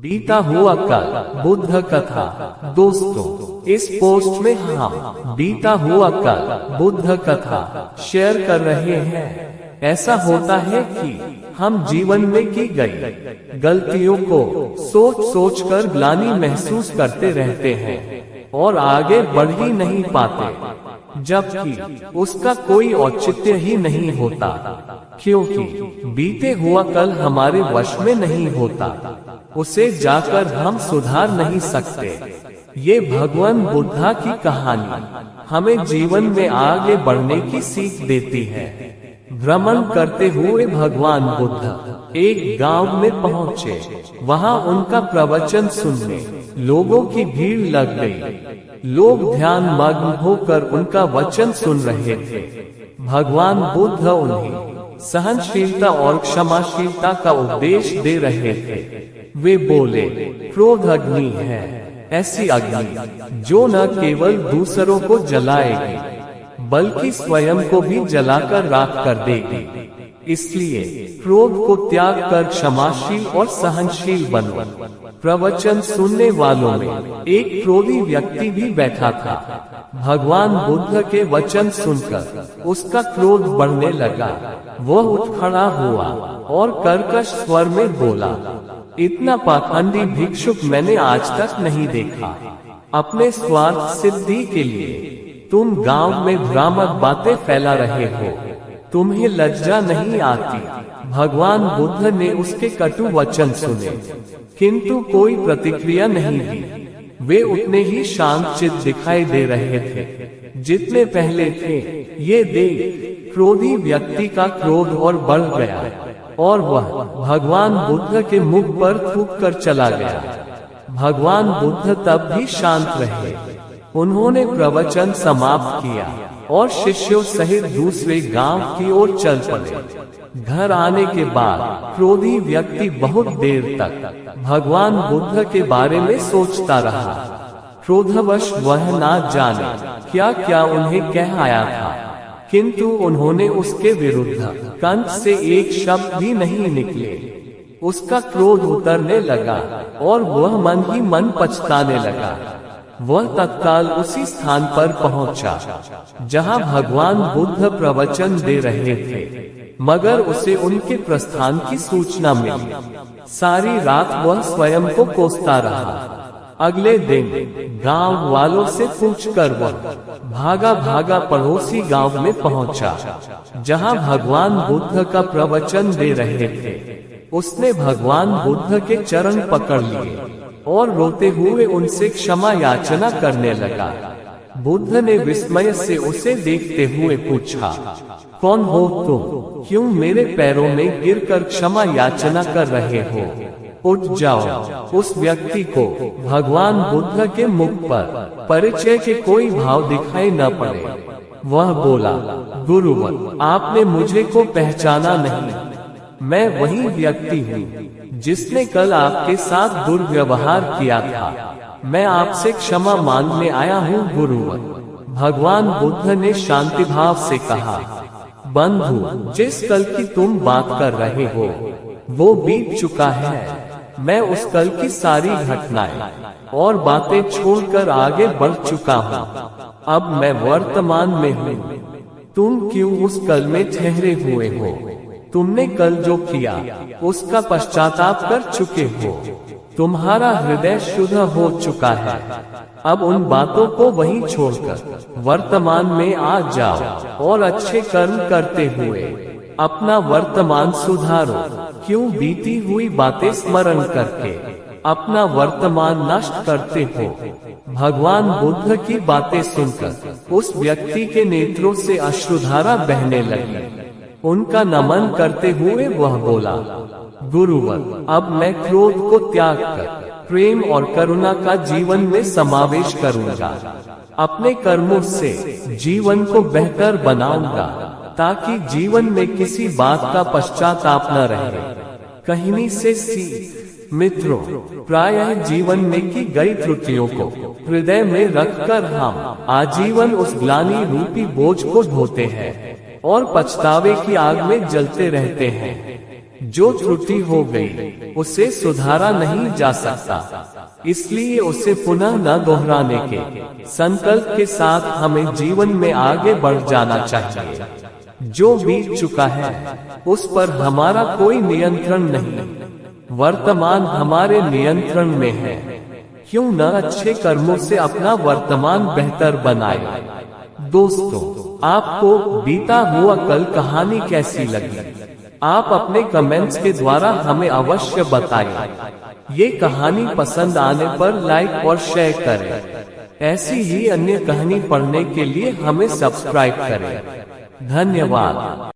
बीता हुआ कल बुद्ध कथा। दोस्तों, इस पोस्ट में हम बीता हुआ कल बुद्ध कथा शेयर कर रहे हैं। ऐसा होता है कि हम जीवन में की गई गलतियों को सोच कर ग्लानि महसूस करते रहते हैं और आगे बढ़ ही नहीं पाते, जबकि उसका कोई औचित्य ही नहीं होता, क्योंकि बीते हुआ कल हमारे वश में नहीं होता। उसे जाकर हम सुधार नहीं सकते। ये भगवान बुद्धा की कहानी हमें जीवन में आगे बढ़ने की सीख देती है। भ्रमण करते हुए भगवान बुद्ध एक गांव में पहुंचे। वहां उनका प्रवचन सुनने लोगों की भीड़ लग गई। लोग ध्यान मग्न होकर उनका वचन सुन रहे थे। भगवान बुद्ध उन्हें सहनशीलता और क्षमाशीलता का उपदेश दे रहे थे। वे बोले, क्रोध अग्नि है, ऐसी अग्नि जो न केवल दूसरों को जलाएगी बल्कि स्वयं को भी जलाकर राख कर देगी। इसलिए क्रोध को त्याग कर क्षमाशील और सहनशील बनो। प्रवचन सुनने वालों में एक क्रोधी व्यक्ति भी बैठा था। भगवान बुद्ध के वचन सुनकर उसका क्रोध बढ़ने लगा। वह उठ खड़ा हुआ और कर्कश स्वर में बोला, इतना पाखंडी भिक्षुक मैंने आज तक नहीं देखा। अपने स्वार्थ सिद्धि के लिए तुम गांव में भ्रामक बातें फैला रहे हो। तुम्हें लज्जा नहीं आती? भगवान बुद्ध ने उसके कटु वचन सुने, किंतु कोई प्रतिक्रिया नहीं दी। वे उतने ही शांत चित्त दिखाई दे रहे थे जितने पहले थे। ये देख क्रोधी व्यक्ति का क्रोध और बढ़ गया और वह भगवान बुद्ध के मुख पर थूक कर चला गया। भगवान बुद्ध तब भी शांत रहे। उन्होंने प्रवचन समाप्त किया और शिष्यों सहित दूसरे गांव की ओर चल पड़े। घर आने के बाद क्रोधी व्यक्ति बहुत देर तक भगवान बुद्ध के बारे में सोचता रहा। क्रोधवश वह ना जाने क्या क्या उन्हें कह आया था, किंतु उन्होंने उसके विरुद्ध कंठ से एक शब्द भी नहीं निकले। उसका क्रोध उतरने लगा और वह मन ही मन पछताने लगा। वह तत्काल उसी स्थान पर पहुंचा जहां भगवान बुद्ध प्रवचन दे रहे थे, मगर उसे उनके प्रस्थान की सूचना मिली। सारी रात वह स्वयं को कोसता रहा। अगले दिन गांव वालों से पूछकर वह भागा भागा पड़ोसी गांव में पहुंचा जहां भगवान बुद्ध का प्रवचन दे रहे थे। उसने भगवान बुद्ध के चरण पकड़ लिए और रोते हुए उनसे क्षमा याचना करने लगा। बुद्ध ने विस्मय से उसे देखते हुए पूछा, कौन हो तुम? क्यों मेरे पैरों में गिरकर क्षमा याचना कर रहे हो? उठ जाओ। उस व्यक्ति को भगवान बुद्ध के मुख पर परिचय के कोई भाव दिखाई न पड़े। वह बोला, गुरुवर, आपने मुझे को पहचाना नहीं। मैं वही व्यक्ति हूँ जिसने कल आपके साथ दुर्व्यवहार किया था। मैं आपसे क्षमा मांगने आया हूँ गुरुवर। भगवान बुद्ध ने शांति भाव से कहा, बंधु, जिस कल की तुम बात कर रहे हो वो बीत चुका है। मैं उस कल की सारी घटनाएं और बातें छोड़कर आगे बढ़ चुका हूँ। अब मैं वर्तमान में हूँ। तुम क्यों उस कल में ठहरे हुए हो? तुमने कल जो किया उसका पश्चाताप कर चुके हो। तुम्हारा हृदय शुद्ध हो चुका है। अब उन बातों को वहीं छोड़कर वर्तमान में आ जाओ और अच्छे कर्म करते हुए अपना वर्तमान सुधारो। क्यों बीती हुई बातें स्मरण करके अपना वर्तमान नष्ट करते हो? भगवान बुद्ध की बातें सुनकर उस व्यक्ति के नेत्रों से अश्रुधारा बहने लगी। उनका नमन करते हुए वह बोला, गुरुवर, अब मैं क्रोध को त्याग कर प्रेम और करुणा का जीवन में समावेश करूंगा। अपने कर्मों से जीवन को बेहतर बनाऊंगा ताकि जीवन में किसी बात का पश्चाताप न रहे। कहानी से सीख। मित्रों, प्रायः जीवन में की गई त्रुटियों को हृदय में रखकर हम आजीवन उस ग्लानि रूपी बोझ को ढोते हैं और पछतावे की आग में जलते रहते हैं। जो त्रुटि हो गई उसे सुधारा नहीं जा सकता, इसलिए उसे पुनः न दोहराने के संकल्प के साथ हमें जीवन में आगे बढ़ जाना चाहिए। जो बीत चुका है उस पर हमारा कोई नियंत्रण नहीं, वर्तमान हमारे नियंत्रण में है। क्यों न अच्छे कर्मों से अपना वर्तमान बेहतर बनाए। दोस्तों, आपको बीता हुआ कल कहानी कैसी लगी? आप अपने कमेंट्स के द्वारा हमें अवश्य बताएं। ये कहानी पसंद आने पर लाइक और शेयर करें। ऐसी ही अन्य कहानी पढ़ने के लिए हमें सब्सक्राइब करें। धन्यवाद।